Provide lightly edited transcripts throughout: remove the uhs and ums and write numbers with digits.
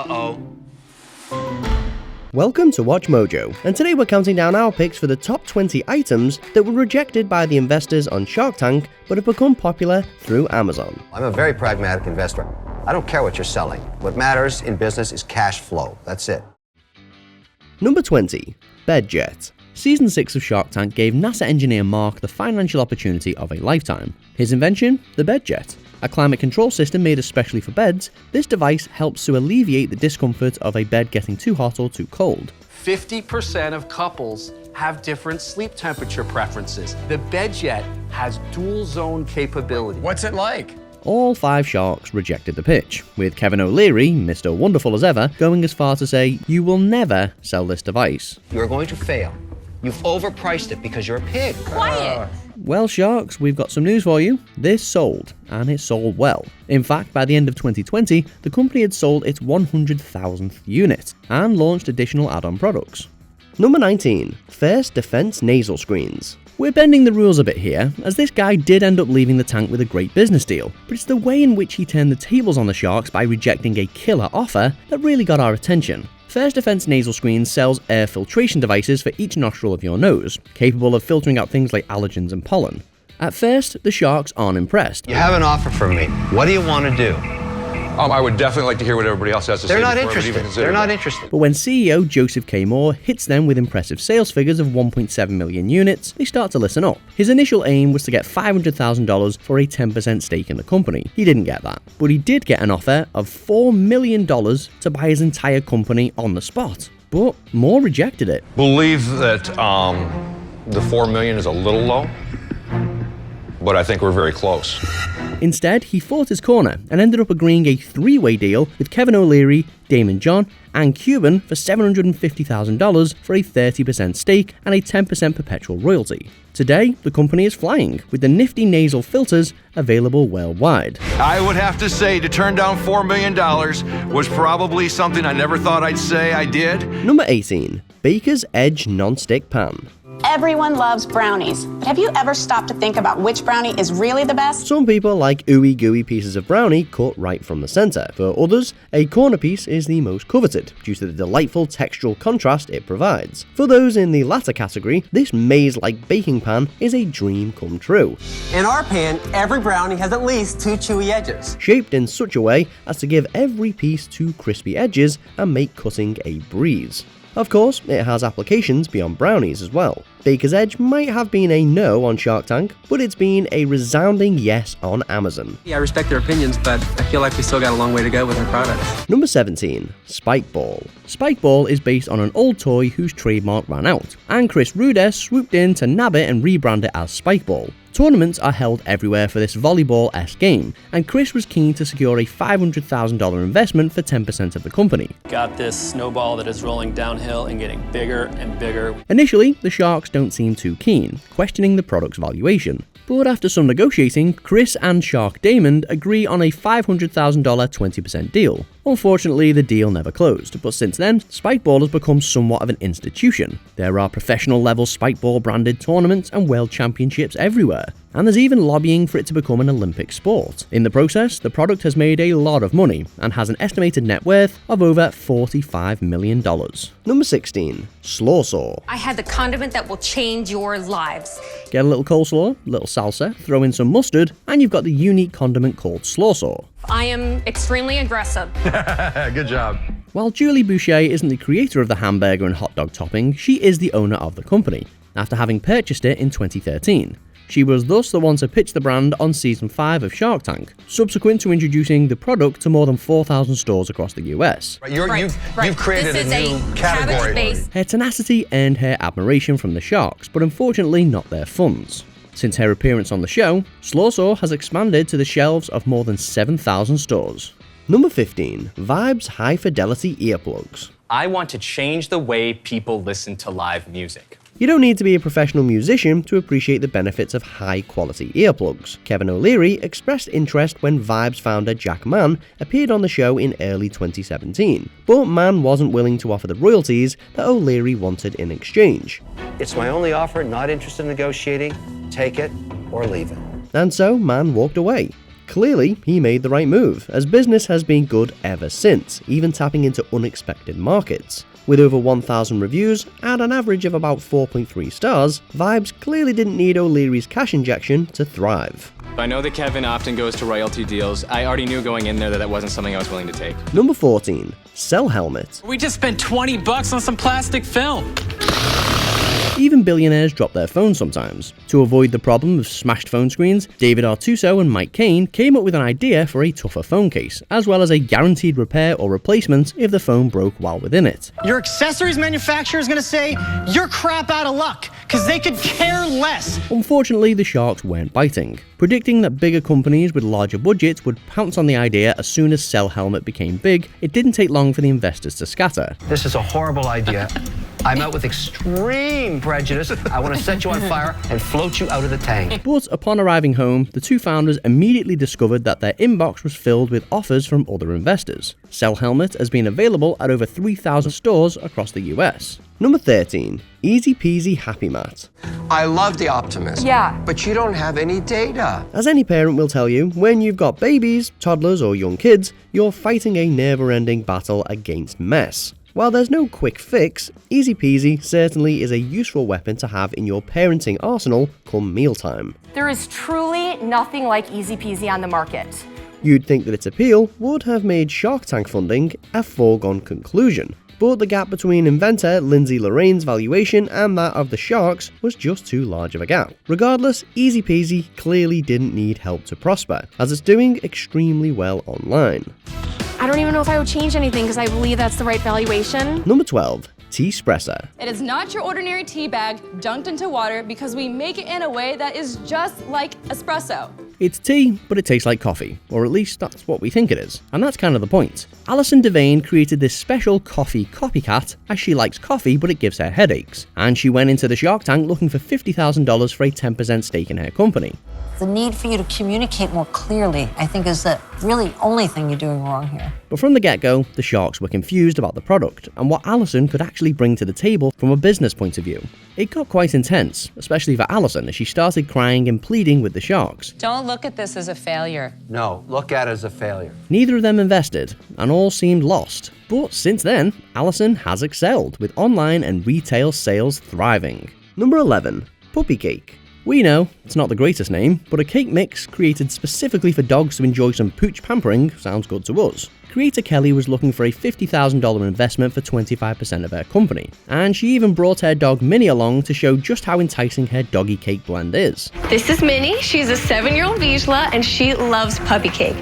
Uh-oh. Welcome to Watch Mojo, and today we're counting down our picks for the top 20 items that were rejected by the investors on Shark Tank but have become popular through Amazon. I'm a very pragmatic investor. I don't care what you're selling. What matters in business is cash flow. That's it. Number 20. Bedjet. Season 6 of Shark Tank gave NASA engineer Mark the financial opportunity of a lifetime. His invention? The Bedjet. A climate control system made especially for beds, this device helps to alleviate the discomfort of a bed getting too hot or too cold. 50% of couples have different sleep temperature preferences. The Bedjet has dual zone capability. What's it like? All 5 sharks rejected the pitch, with Kevin O'Leary, Mr. Wonderful as ever, going as far to say, "You will never sell this device." You're going to fail. You've overpriced it because you're a pig. Quiet! Well, sharks, we've got some news for you. This sold, and it sold well. In fact, by the end of 2020, the company had sold its 100,000th unit, and launched additional add-on products. Number 19. First Defense Nasal Screens. We're bending the rules a bit here, as this guy did end up leaving the tank with a great business deal, but it's the way in which he turned the tables on the sharks by rejecting a killer offer that really got our attention. First Defense Nasal Screens sells air filtration devices for each nostril of your nose, capable of filtering out things like allergens and pollen. At first, the sharks aren't impressed. You have an offer for me. What do you want to do? I would definitely like to hear what everybody else has to say. They're not before I would interested. even consider They're not that. interested. But when CEO Joseph K. Moore hits them with impressive sales figures of 1.7 million units, they start to listen up. His initial aim was to get $500,000 for a 10% stake in the company. He didn't get that, but he did get an offer of $4 million to buy his entire company on the spot. But Moore rejected it. Believe that the $4 million is a little low, but I think we're very close. Instead, he fought his corner and ended up agreeing a 3-way deal with Kevin O'Leary, Damon John, and Cuban for $750,000 for a 30% stake and a 10% perpetual royalty. Today, the company is flying, with the nifty nasal filters available worldwide. I would have to say to turn down $4 million was probably something I never thought I'd say I did. Number 18. Baker's Edge Non-Stick Pan. Everyone loves brownies, but have you ever stopped to think about which brownie is really the best? Some people like ooey gooey pieces of brownie cut right from the center. For others, a corner piece is the most coveted, due to the delightful textural contrast it provides. For those in the latter category, this maze-like baking pan is a dream come true. In our pan, every brownie has at least 2 chewy edges. Shaped in such a way as to give every piece 2 crispy edges and make cutting a breeze. Of course, it has applications beyond brownies as well. Baker's Edge might have been a no on Shark Tank, but it's been a resounding yes on Amazon. I respect their opinions, but I feel like we still got a long way to go with our products. Number 17. Spike Ball. Spike Ball is based on an old toy whose trademark ran out, and Chris Ruder swooped in to nab it and rebrand it as Spike Ball. Tournaments are held everywhere for this volleyball-esque game, and Chris was keen to secure a $500,000 investment for 10% of the company. Got this snowball that is rolling downhill and getting bigger and bigger. Initially, the Sharks don't seem too keen, questioning the product's valuation. But after some negotiating, Chris and Shark Damon agree on a $500,000 20% deal. Unfortunately, the deal never closed, but since then, Spikeball has become somewhat of an institution. There are professional-level Spikeball branded tournaments and world championships everywhere, and there's even lobbying for it to become an Olympic sport. In the process, the product has made a lot of money and has an estimated net worth of over $45 million. Number 16. Slaw Saw. I had the condiment that will change your lives. Get a little coleslaw, a little salsa, throw in some mustard, and you've got the unique condiment called Slaw Saw. I am extremely aggressive. Good job. While Julie Boucher isn't the creator of the hamburger and hot dog topping, she is the owner of the company, after having purchased it in 2013. She was thus the one to pitch the brand on Season 5 of Shark Tank, subsequent to introducing the product to more than 4,000 stores across the US. You've created This is a new category. cabbage-based. Her tenacity earned her admiration from the Sharks, but unfortunately not their funds. Since her appearance on the show, Slaw Saw has expanded to the shelves of more than 7,000 stores. Number 15. Vibes High Fidelity Earplugs. I want to change the way people listen to live music. You don't need to be a professional musician to appreciate the benefits of high-quality earplugs. Kevin O'Leary expressed interest when Vibes founder Jack Mann appeared on the show in early 2017, but Mann wasn't willing to offer the royalties that O'Leary wanted in exchange. It's my only offer, not interested in negotiating. Take it or leave it. And so Mann walked away. Clearly, he made the right move, as business has been good ever since, even tapping into unexpected markets. With over 1,000 reviews and an average of about 4.3 stars, Vibes clearly didn't need O'Leary's cash injection to thrive. I know that Kevin often goes to royalty deals. I already knew going in there that wasn't something I was willing to take. Number 14. Cell Helmet. We just spent $20 on some plastic film. Even billionaires drop their phones sometimes. To avoid the problem of smashed phone screens, David Artuso and Mike Cain came up with an idea for a tougher phone case, as well as a guaranteed repair or replacement if the phone broke while within it. Your accessories manufacturer is going to say you're crap out of luck, because they could care less. Unfortunately, the sharks weren't biting. Predicting that bigger companies with larger budgets would pounce on the idea as soon as Cell Helmet became big, it didn't take long for the investors to scatter. This is a horrible idea. I'm out with extreme prejudice. I want to set you on fire and float you out of the tank. But upon arriving home, the two founders immediately discovered that their inbox was filled with offers from other investors. Cell Helmet has been available at over 3,000 stores across the US. Number 13. Easy Peasy Happy Mat. I love the optimism. Yeah. But you don't have any data. As any parent will tell you, when you've got babies, toddlers, or young kids, you're fighting a never-ending battle against mess. While there's no quick fix, Easy Peasy certainly is a useful weapon to have in your parenting arsenal come mealtime. There is truly nothing like Easy Peasy on the market. You'd think that its appeal would have made Shark Tank funding a foregone conclusion, but the gap between inventor Lindsay Lorane's valuation and that of the sharks was just too large of a gap. Regardless, Easy Peasy clearly didn't need help to prosper, as it's doing extremely well online. I don't even know if I would change anything because I believe that's the right valuation. Number 12. Tea-Spresser. It is not your ordinary tea bag dunked into water because we make it in a way that is just like espresso. It's tea, but it tastes like coffee, or at least that's what we think it is. And that's kind of the point. Alison Devane created this special coffee copycat, as she likes coffee but it gives her headaches. And she went into the Shark Tank looking for $50,000 for a 10% stake in her company. The need for you to communicate more clearly, I think, is the really only thing you're doing wrong here. But from the get-go, the sharks were confused about the product and what Alison could actually bring to the table from a business point of view. It got quite intense, especially for Alison, as she started crying and pleading with the sharks. Don't look at this as a failure. No, look at it as a failure. Neither of them invested, and all seemed lost. But since then, Alison has excelled, with online and retail sales thriving. Number 11. Puppy Cake. We know it's not the greatest name, but a cake mix created specifically for dogs to enjoy some pooch pampering sounds good to us. Creator Kelly was looking for a $50,000 investment for 25% of her company, and she even brought her dog Minnie along to show just how enticing her doggy cake blend is. This is Minnie. She's a 7-year-old Vizsla and she loves puppy cake.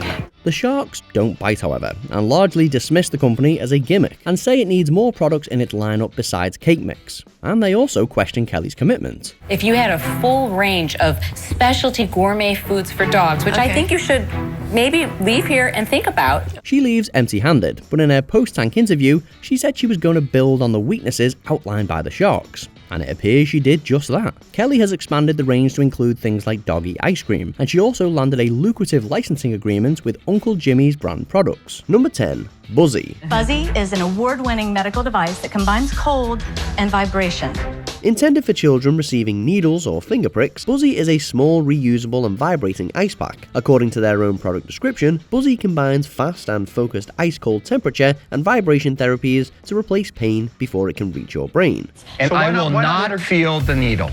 The sharks don't bite, however, and largely dismiss the company as a gimmick and say it needs more products in its lineup besides cake mix. And they also question Kelly's commitment. If you had a full range of specialty gourmet foods for dogs, which I think you should maybe leave here and think about. She leaves empty-handed, but in her post-tank interview, she said she was going to build on the weaknesses outlined by the sharks. And it appears she did just that. Kelly has expanded the range to include things like doggy ice cream, and she also landed a lucrative licensing agreement with Uncle Jimmy's brand products. Number 10. Buzzy. Buzzy is an award-winning medical device that combines cold and vibration. Intended for children receiving needles or finger pricks, Buzzy is a small, reusable and vibrating ice pack. According to their own product description, Buzzy combines fast and focused ice-cold temperature and vibration therapies to replace pain before it can reach your brain. And so I will not feel the needle.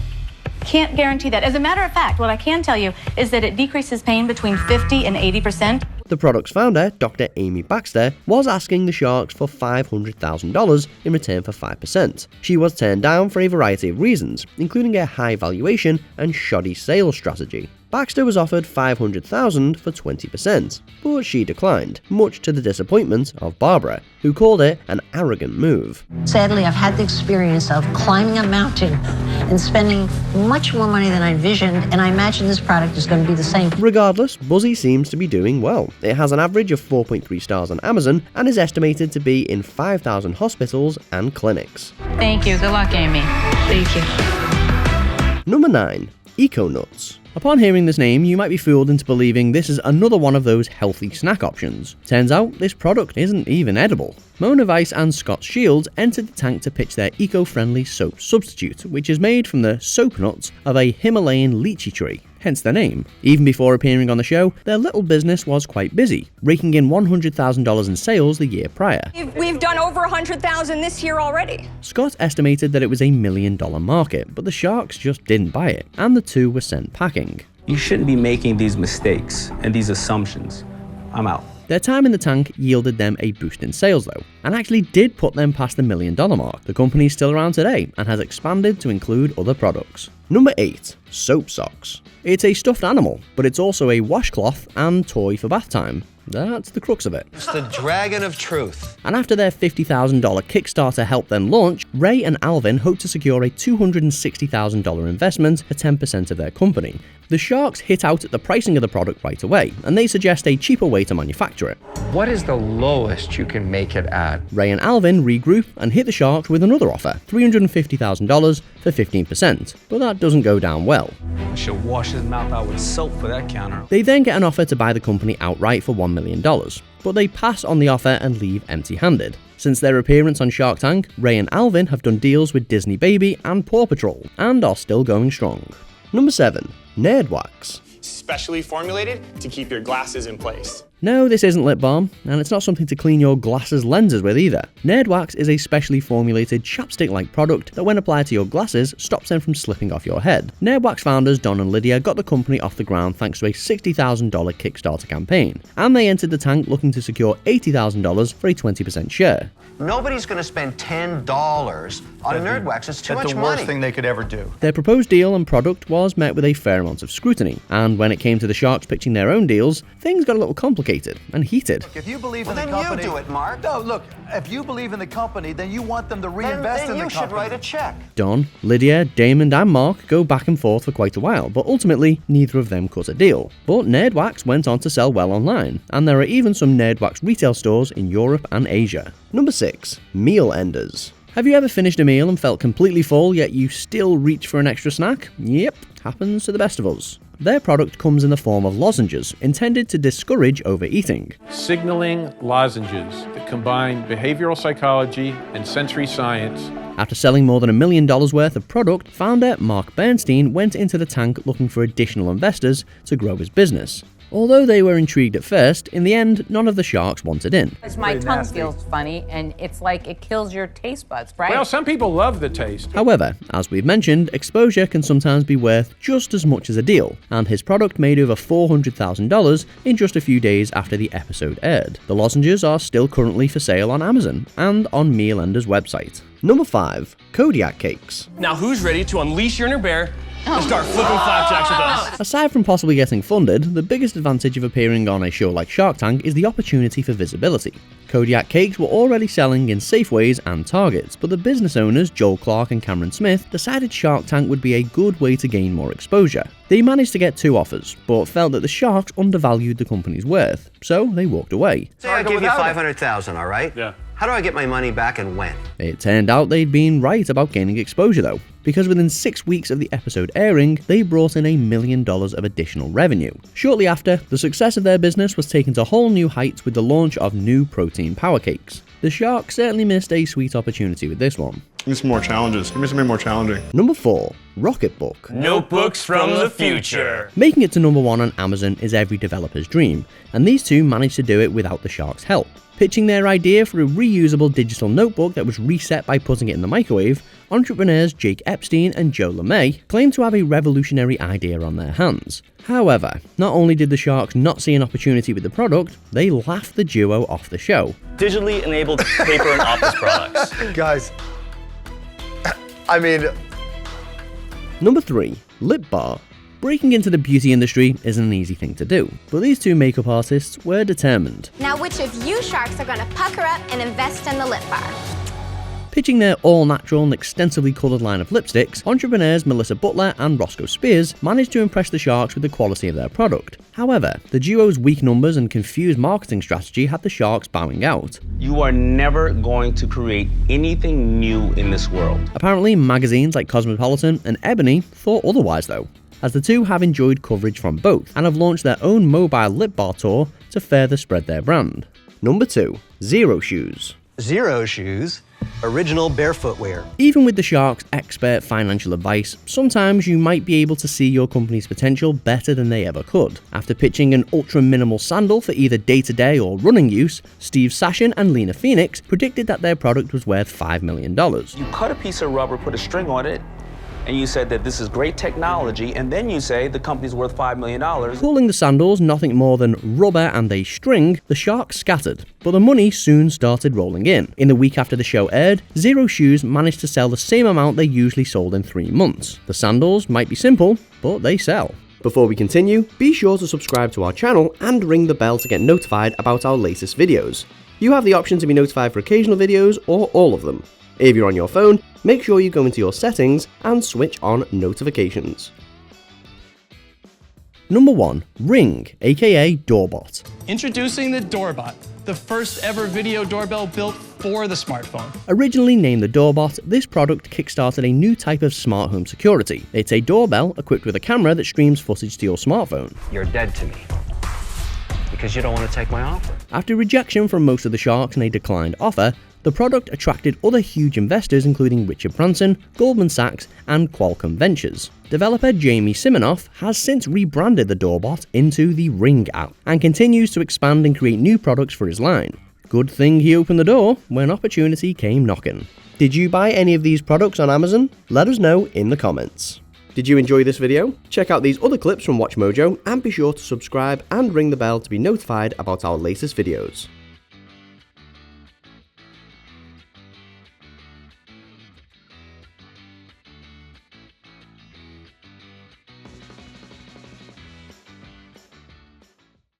Can't guarantee that. As a matter of fact, what I can tell you is that it decreases pain between 50 and 80%. The product's founder, Dr. Amy Baxter, was asking the sharks for $500,000 in return for 5%. She was turned down for a variety of reasons, including a high valuation and shoddy sales strategy. Baxter was offered $500,000 for 20%, but she declined, much to the disappointment of Barbara, who called it an arrogant move. Sadly, I've had the experience of climbing a mountain and spending much more money than I envisioned, and I imagine this product is going to be the same. Regardless, Buzzy seems to be doing well. It has an average of 4.3 stars on Amazon and is estimated to be in 5,000 hospitals and clinics. Thank you. Good luck, Amy. Thank you. Number 9. Eco Nuts. Upon hearing this name, you might be fooled into believing this is another one of those healthy snack options. Turns out, this product isn't even edible. Mona Weiss and Scott Shields entered the tank to pitch their eco-friendly soap substitute, which is made from the soap nuts of a Himalayan lychee tree. hence their name. Even before appearing on the show, their little business was quite busy, raking in $100,000 in sales the year prior. We've done over 100,000 this year already. Scott estimated that it was a $1 million market, but the Sharks just didn't buy it, and the two were sent packing. You shouldn't be making these mistakes and these assumptions. I'm out. Their time in the tank yielded them a boost in sales though, and actually did put them past the $1 million mark. The company is still around today and has expanded to include other products. Number 8. Soap socks. It's a stuffed animal, but it's also a washcloth and toy for bath time. That's the crux of it. It's the dragon of truth. And after their $50,000 Kickstarter helped them launch, Ray and Alvin hope to secure a $260,000 investment for 10% of their company. The Sharks hit out at the pricing of the product right away, and they suggest a cheaper way to manufacture it. What is the lowest you can make it at? Ray and Alvin regroup and hit the Sharks with another offer, $350,000 for 15%, but that doesn't go down well. I should wash his mouth out with soap for that counter. They then get an offer to buy the company outright for $1 million, but they pass on the offer and leave empty-handed. Since their appearance on Shark Tank, Ray and Alvin have done deals with Disney Baby and Paw Patrol, and are still going strong. Number 7. Nerd Wax. Specially formulated to keep your glasses in place. No, this isn't lip balm, and it's not something to clean your glasses lenses with either. Nerd Wax is a specially formulated chapstick-like product that when applied to your glasses, stops them from slipping off your head. Nerd Wax founders Don and Lydia got the company off the ground thanks to a $60,000 Kickstarter campaign, and they entered the tank looking to secure $80,000 for a 20% share. Nobody's going to spend $10 on Nerd Wax. It's too much money. That's the worst thing they could ever do. Their proposed deal and product was met with a fair amount of scrutiny, and when it came to the Sharks pitching their own deals, things got a little complicated and heated. Look, if you believe in the then company, you do it, Mark. No, look, if you believe in the company, then you want them to reinvest in the company. Then you should write a check. Don, Lydia, Damon, and Mark go back and forth for quite a while, but ultimately, neither of them cut a deal. But Nerd Wax went on to sell well online, and there are even some Nerd Wax retail stores in Europe and Asia. Number 6. Meal Enders. Have you ever finished a meal and felt completely full, yet you still reach for an extra snack? Yep, happens to the best of us. Their product comes in the form of lozenges, intended to discourage overeating. Signaling lozenges that combine behavioral psychology and sensory science. After selling more than $1 million worth of product, founder Mark Bernstein went into the tank looking for additional investors to grow his business. Although they were intrigued at first, in the end, none of the Sharks wanted in. My tongue feels funny, and it's like it kills your taste buds, right? Well, some people love the taste. However, as we've mentioned, exposure can sometimes be worth just as much as a deal, and his product made over $400,000 in just a few days after the episode aired. The lozenges are still currently for sale on Amazon and on Meal Ender's website. Number 5. Kodiak Cakes. Now who's ready to unleash your inner bear and start flipping flapjacks with us? Aside from possibly getting funded, the biggest advantage of appearing on a show like Shark Tank is the opportunity for visibility. Kodiak Cakes were already selling in Safeways and Targets, but the business owners Joel Clark and Cameron Smith decided Shark Tank would be a good way to gain more exposure. They managed to get 2 offers, but felt that the Sharks undervalued the company's worth, so they walked away. Say I give you $500,000, all right? Yeah. How do I get my money back and when? It turned out they'd been right about gaining exposure though, because within 6 weeks of the episode airing, they brought in $1 million of additional revenue. Shortly after, the success of their business was taken to whole new heights with the launch of new protein power cakes. The Sharks certainly missed a sweet opportunity with this one. Give me some more challenges. Give me something more challenging. Number 4. Rocketbook. Notebooks from the future. Making it to number 1 on Amazon is every developer's dream, and these two managed to do it without the Sharks' help. Pitching their idea for a reusable digital notebook that was reset by putting it in the microwave, entrepreneurs Jake Epstein and Joe LeMay claimed to have a revolutionary idea on their hands. However, not only did the Sharks not see an opportunity with the product, they laughed the duo off the show. Digitally enabled paper and office products. Guys, I mean... Number 3. Lip Bar. Breaking into the beauty industry isn't an easy thing to do, but these two makeup artists were determined. Now which of you sharks are going to pucker up and invest in the lip bar? Pitching their all-natural and extensively coloured line of lipsticks, entrepreneurs Melissa Butler and Roscoe Spears managed to impress the Sharks with the quality of their product. However, the duo's weak numbers and confused marketing strategy had the Sharks bowing out. You are never going to create anything new in this world. Apparently, magazines like Cosmopolitan and Ebony thought otherwise though, as the two have enjoyed coverage from both and have launched their own mobile lip bar tour to further spread their brand. Number 2. Zero Shoes. Zero Shoes? Original bear footwear. Even with the Shark's expert financial advice, sometimes you might be able to see your company's potential better than they ever could. After pitching an ultra-minimal sandal for either day-to-day or running use, Steve Sashin and Lena Phoenix predicted that their product was worth $5 million. You cut a piece of rubber, put a string on it, and you said that this is great technology, and then you say the company's worth $5 million. Calling the sandals nothing more than rubber and a string, the Shark scattered, but the money soon started rolling in. In the week after the show aired, Zero Shoes managed to sell the same amount they usually sold in 3 months. The sandals might be simple, but they sell. Before we continue, be sure to subscribe to our channel and ring the bell to get notified about our latest videos. You have the option to be notified for occasional videos or all of them. If you're on your phone, make sure you go into your settings and switch on notifications. Number 1. Ring, aka Doorbot. Introducing the Doorbot, the first ever video doorbell built for the smartphone. Originally named the Doorbot, this product kickstarted a new type of smart home security. It's a doorbell equipped with a camera that streams footage to your smartphone. You're dead to me. Because you don't want to take my offer. After rejection from most of the Sharks and a declined offer, the product attracted other huge investors including Richard Branson, Goldman Sachs, and Qualcomm Ventures. Developer Jamie Siminoff has since rebranded the Doorbot into the Ring app and continues to expand and create new products for his line. Good thing he opened the door when opportunity came knocking. Did you buy any of these products on Amazon? Let us know in the comments. Did you enjoy this video? Check out these other clips from WatchMojo and be sure to subscribe and ring the bell to be notified about our latest videos.